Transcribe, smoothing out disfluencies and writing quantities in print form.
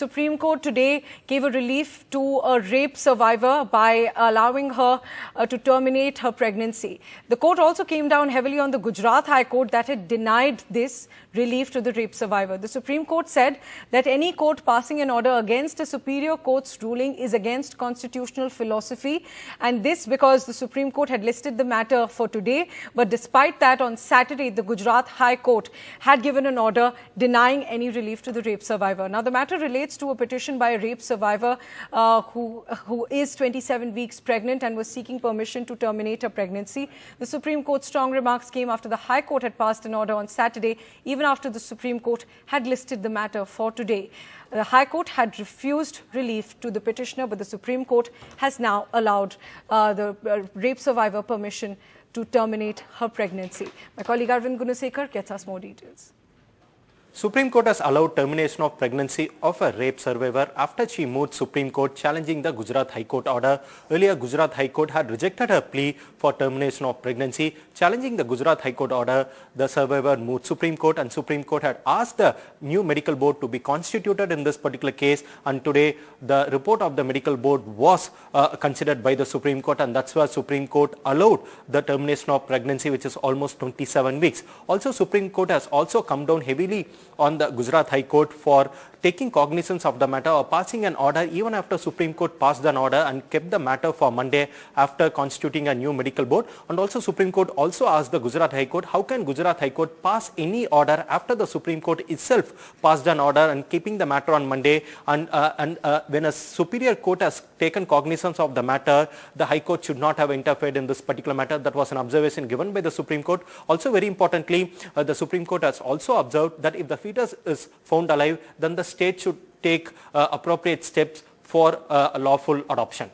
Supreme Court today gave a relief to a rape survivor by allowing her to terminate her pregnancy. The court also came down heavily on the Gujarat High Court that had denied this relief to the rape survivor. The Supreme Court said that any court passing an order against a superior court's ruling is against constitutional philosophy, and this because the Supreme Court had listed the matter for today. But despite that, on Saturday, the Gujarat High Court had given an order denying any relief to the rape survivor. Now, the matter relates to a petition by a rape survivor who is 27 weeks pregnant and was seeking permission to terminate her pregnancy. The Supreme Court's strong remarks came after the High Court had passed an order on Saturday, even after the Supreme Court had listed the matter for today. The High Court had refused relief to the petitioner, but the Supreme Court has now allowed the rape survivor permission to terminate her pregnancy. My colleague Arvind Gunasekar gets us more details. Supreme Court has allowed termination of pregnancy of a rape survivor after she moved Supreme Court challenging the Gujarat High Court order. Earlier, Gujarat High Court had rejected her plea for termination of pregnancy. Challenging the Gujarat High Court order, the survivor moved Supreme Court, and Supreme Court had asked the new medical board to be constituted in this particular case. And today, the report of the medical board was considered by the Supreme Court, and that's why Supreme Court allowed the termination of pregnancy, which is almost 27 weeks. Also, Supreme Court has also come down heavily on the Gujarat High Court for taking cognizance of the matter or passing an order even after Supreme Court passed an order and kept the matter for Monday after constituting a new medical board. And also Supreme Court also asked the Gujarat High Court, how can Gujarat High Court pass any order after the Supreme Court itself passed an order and keeping the matter on Monday, and when a superior court has taken cognizance of the matter, the High Court should not have interfered in this particular matter. That was an observation given by the Supreme Court. Also, very importantly, the Supreme Court has also observed that if the fetus is found alive, then the state should take appropriate steps for a lawful adoption.